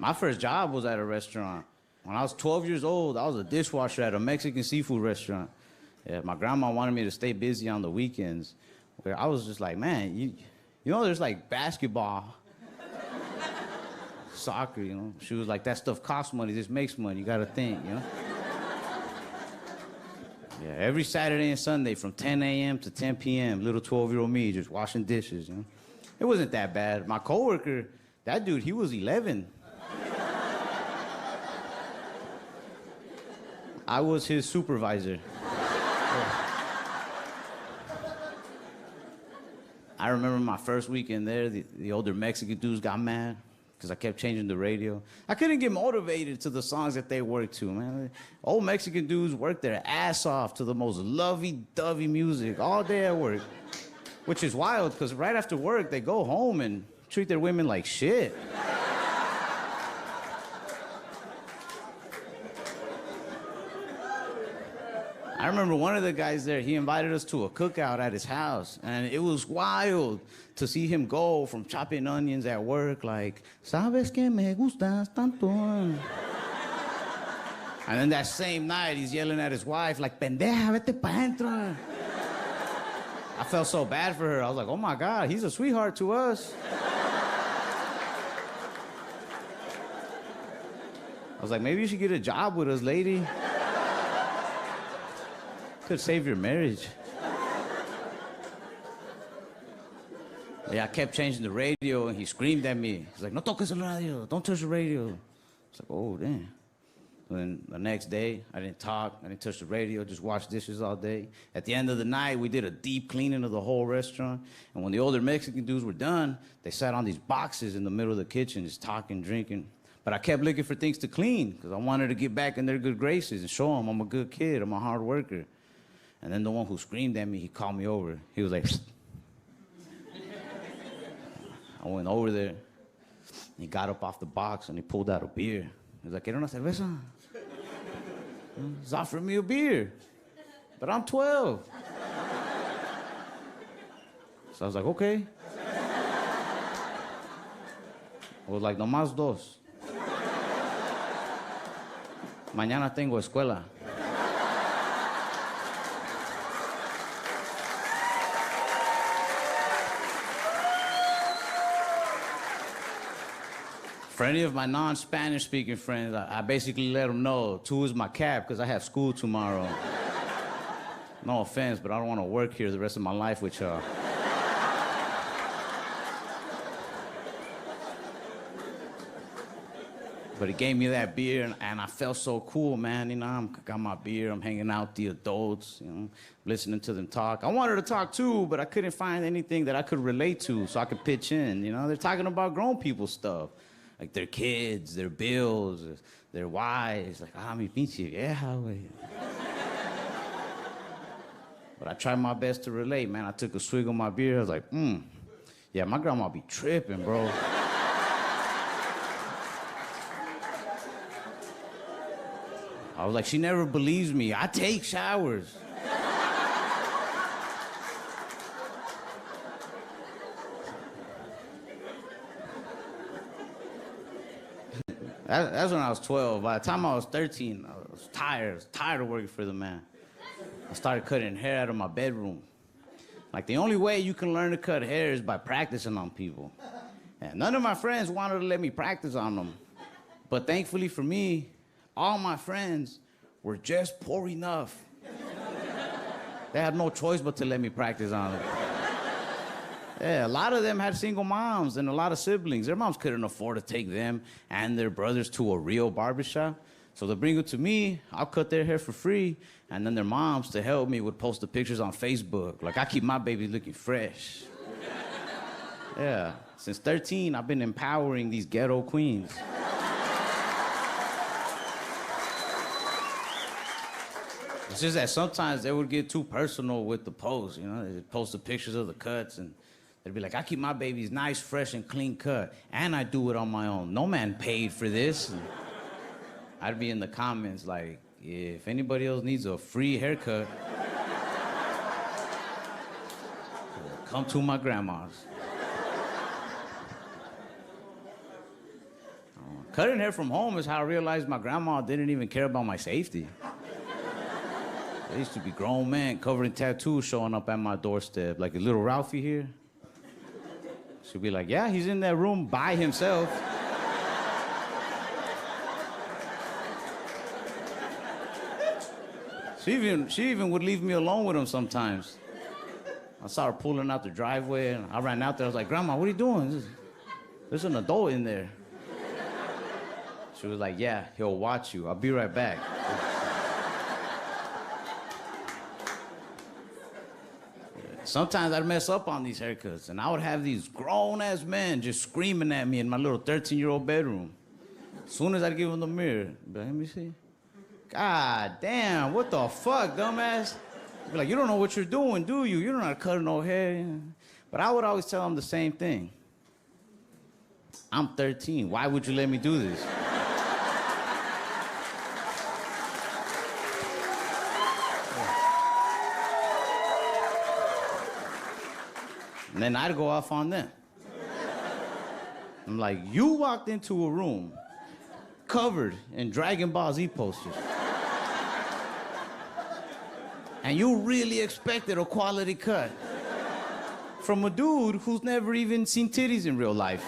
My first job was at a restaurant. When I was 12 years old, I was a dishwasher at a Mexican seafood restaurant. Yeah, my grandma wanted me to stay busy on the weekends. Where I was just like, man, you know, there's like basketball, soccer, you know. She was like, that stuff costs money, this makes money, you gotta think, you know. Yeah, every Saturday and Sunday from 10 a.m. to 10 p.m., little 12-year-old me just washing dishes, you know. It wasn't that bad. My coworker, that dude, he was 11. I was his supervisor. I remember my first weekend there, the older Mexican dudes got mad because I kept changing the radio. I couldn't get motivated to the songs that they worked to, man. Old Mexican dudes worked their ass off to the most lovey-dovey music all day at work, which is wild because right after work, they go home and treat their women like shit. I remember one of the guys there, he invited us to a cookout at his house, and it was wild to see him go from chopping onions at work like, ¿Sabes que me gustas tanto? And then that same night, he's yelling at his wife like, pendeja, vete pa' dentro. I felt so bad for her. I was like, oh my God, he's a sweetheart to us. I was like, maybe you should get a job with us, lady. Could save your marriage. Yeah, I kept changing the radio, and he screamed at me. He's like, no toques el radio, don't touch the radio. I was like, oh, damn. And then the next day, I didn't talk, I didn't touch the radio, just washed dishes all day. At the end of the night, we did a deep cleaning of the whole restaurant, and when the older Mexican dudes were done, they sat on these boxes in the middle of the kitchen, just talking, drinking. But I kept looking for things to clean, because I wanted to get back in their good graces and show them I'm a good kid, I'm a hard worker. And then the one who screamed at me, he called me over. He was like, I went over there. He got up off the box and he pulled out a beer. He was like, ¿Quieres una cerveza? He's offering me a beer. But I'm 12. So I was like, okay. I was like, no más dos. Mañana tengo escuela. For any of my non-Spanish speaking friends, I basically let them know 2 is my cap because I have school tomorrow. No offense, but I don't want to work here the rest of my life with y'all. But he gave me that beer, and I felt so cool, man. You know, I got my beer, I'm hanging out with the adults, you know, listening to them talk. I wanted to talk too, but I couldn't find anything that I could relate to so I could pitch in, you know? They're talking about grown people stuff. Like their kids, their bills, their wives. Like, mi pinche vieja, güey. But I tried my best to relate, man. I took a swig of my beer. I was like, yeah, my grandma be tripping, bro. I was like, she never believes me. I take showers. That's when I was 12. By the time I was 13, I was tired of working for the man. I started cutting hair out of my bedroom. Like, the only way you can learn to cut hair is by practicing on people. And none of my friends wanted to let me practice on them. But thankfully for me, all my friends were just poor enough. They had no choice but to let me practice on them. Yeah, a lot of them had single moms and a lot of siblings. Their moms couldn't afford to take them and their brothers to a real barbershop. So they bring them to me, I'll cut their hair for free, and then their moms, to help me, would post the pictures on Facebook. Like, I keep my babies looking fresh. Yeah, since 13, I've been empowering these ghetto queens. It's just that sometimes they would get too personal with the post, you know? They'd post the pictures of the cuts, and they'd be like, I keep my babies nice, fresh, and clean cut, and I do it on my own. No man paid for this. And I'd be in the comments like, if anybody else needs a free haircut, come to my grandma's. Cutting hair from home is how I realized my grandma didn't even care about my safety. There used to be grown men covered in tattoos showing up at my doorstep, like a little Ralphie here. She'd be like, yeah, he's in that room by himself. She even would leave me alone with him sometimes. I saw her pulling out the driveway, and I ran out there. I was like, Grandma, what are you doing? There's an adult in there. She was like, yeah, he'll watch you. I'll be right back. Sometimes I'd mess up on these haircuts, and I would have these grown-ass men just screaming at me in my little 13-year-old bedroom. As soon as I'd give them the mirror, but let me see. God damn, what the fuck, dumbass? I'd be like, you don't know what you're doing, do you? You don't know how to cut no hair. But I would always tell them the same thing. I'm 13. Why would you let me do this? And then I'd go off on them. I'm like, you walked into a room covered in Dragon Ball Z posters. And you really expected a quality cut from a dude who's never even seen titties in real life.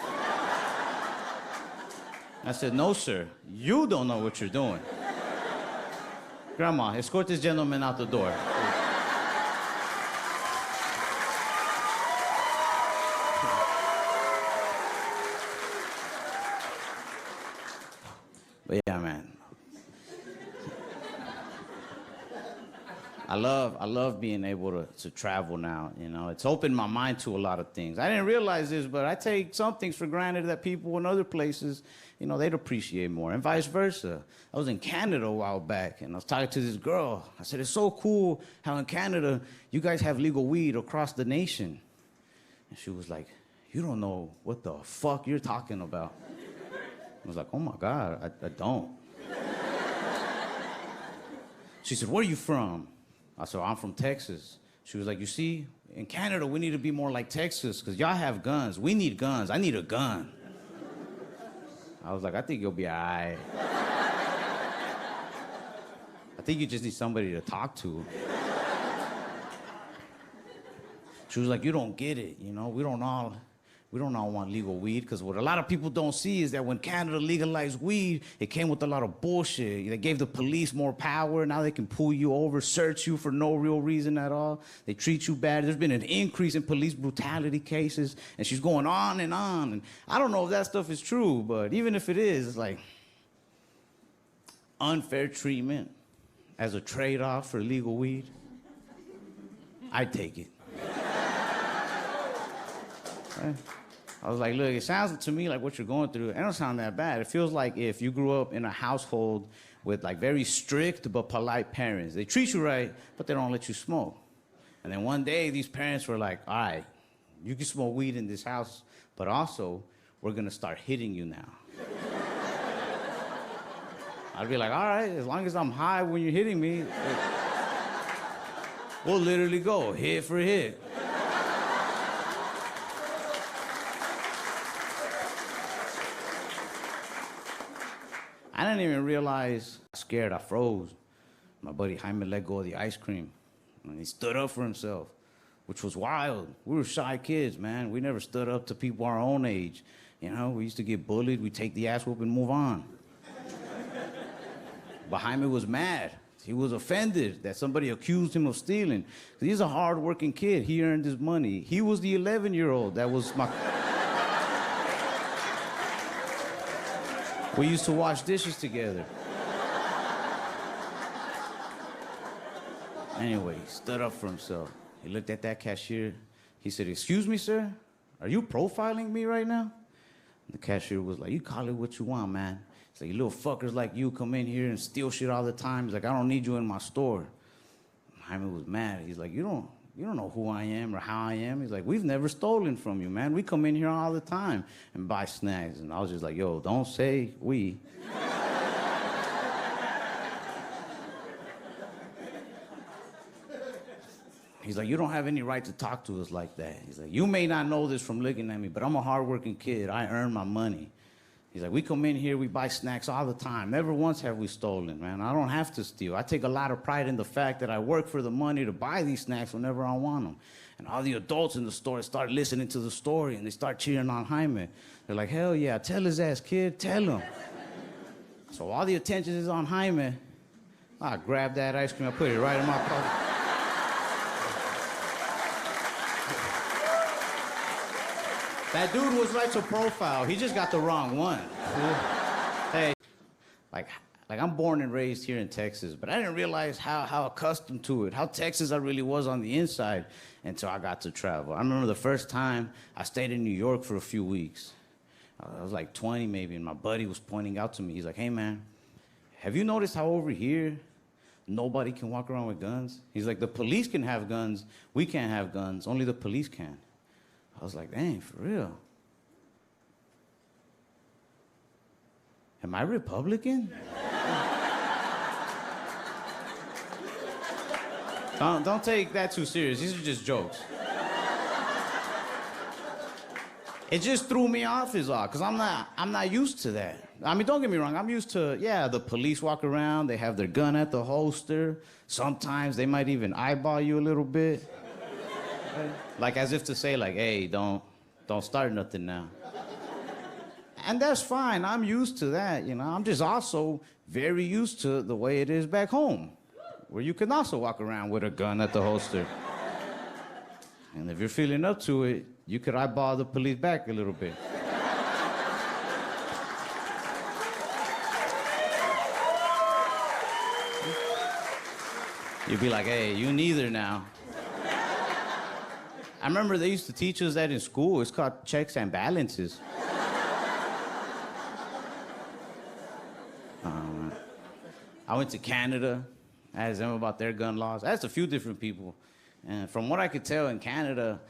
I said, no, sir, you don't know what you're doing. Grandma, escort this gentleman out the door. But yeah, man. I love being able to travel now, you know. It's opened my mind to a lot of things. I didn't realize this, but I take some things for granted that people in other places, you know, they'd appreciate more, and vice versa. I was in Canada a while back, and I was talking to this girl. I said, it's so cool how in Canada you guys have legal weed across the nation. And she was like, you don't know what the fuck you're talking about. I was like, oh my God, I don't. She said, where are you from? I said, I'm from Texas. She was like, you see, in Canada, we need to be more like Texas, because y'all have guns. We need guns. I need a gun. I was like, I think you'll be all right. I think you just need somebody to talk to. She was like, you don't get it, you know? We don't all want legal weed, because what a lot of people don't see is that when Canada legalized weed, it came with a lot of bullshit. They gave the police more power. Now they can pull you over, search you for no real reason at all. They treat you bad. There's been an increase in police brutality cases, and she's going on. And I don't know if that stuff is true, but even if it is, it's like unfair treatment as a trade-off for legal weed. I'd take it. Right? I was like, look, it sounds to me like what you're going through, it don't sound that bad. It feels like if you grew up in a household with like very strict but polite parents. They treat you right, but they don't let you smoke. And then one day, these parents were like, all right, you can smoke weed in this house, but also, we're gonna start hitting you now. I'd be like, all right, as long as I'm high when you're hitting me, we'll literally go hit for hit. I didn't even realize I was scared. I froze. My buddy Jaime let go of the ice cream, and he stood up for himself, which was wild. We were shy kids, man. We never stood up to people our own age. You know, we used to get bullied. We'd take the ass whoop and move on. But Jaime was mad. He was offended that somebody accused him of stealing. He's a hard-working kid. He earned his money. He was the 11-year-old that was my... We used to wash dishes together. Anyway, he stood up for himself. He looked at that cashier. He said, excuse me, sir? Are you profiling me right now? And the cashier was like, you call it what you want, man. He's like, you little fuckers like you come in here and steal shit all the time. He's like, I don't need you in my store. Jaime was mad. He's like, you don't know who I am or how I am. He's like, we've never stolen from you, man. We come in here all the time and buy snacks. And I was just like, yo, don't say we. He's like, you don't have any right to talk to us like that. He's like, you may not know this from looking at me, but I'm a hardworking kid. I earn my money. He's like, we come in here, we buy snacks all the time. Never once have we stolen, man. I don't have to steal. I take a lot of pride in the fact that I work for the money to buy these snacks whenever I want them. And all the adults in the store start listening to the story, and they start cheering on Jaime. They're like, hell yeah, tell his ass, kid, tell him. So all the attention is on Jaime. I grab that ice cream, I put it right in my pocket. That dude was like a profile. He just got the wrong one. Hey, like I'm born and raised here in Texas, but I didn't realize how accustomed to it, how Texas I really was on the inside until I got to travel. I remember the first time I stayed in New York for a few weeks. I was like 20 maybe, and my buddy was pointing out to me. He's like, hey man, have you noticed how over here nobody can walk around with guns? He's like, the police can have guns, we can't have guns, only the police can. I was like, dang, for real? Am I Republican? Don't take that too serious. These are just jokes. It just threw me off is all, because I'm not used to that. I mean, don't get me wrong, I'm used to, yeah, the police walk around, they have their gun at the holster. Sometimes they might even eyeball you a little bit. Like as if to say, like, hey, don't start nothing now. And that's fine, I'm used to that, you know. I'm just also very used to the way it is back home, where you can also walk around with a gun at the holster. And if you're feeling up to it, you could eyeball the police back a little bit. You'd be like, hey, you neither now. I remember they used to teach us that in school. It's called checks and balances. I went to Canada. I asked them about their gun laws. I asked a few different people. And from what I could tell in Canada,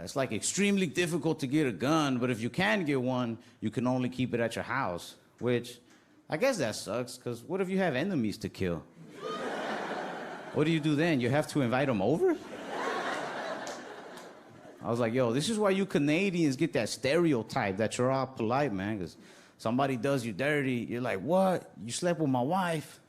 it's like extremely difficult to get a gun, but if you can get one, you can only keep it at your house, which I guess that sucks, because what if you have enemies to kill? What do you do then? You have to invite them over? I was like, yo, this is why you Canadians get that stereotype that you're all polite, man, because somebody does you dirty, you're like, what? You slept with my wife?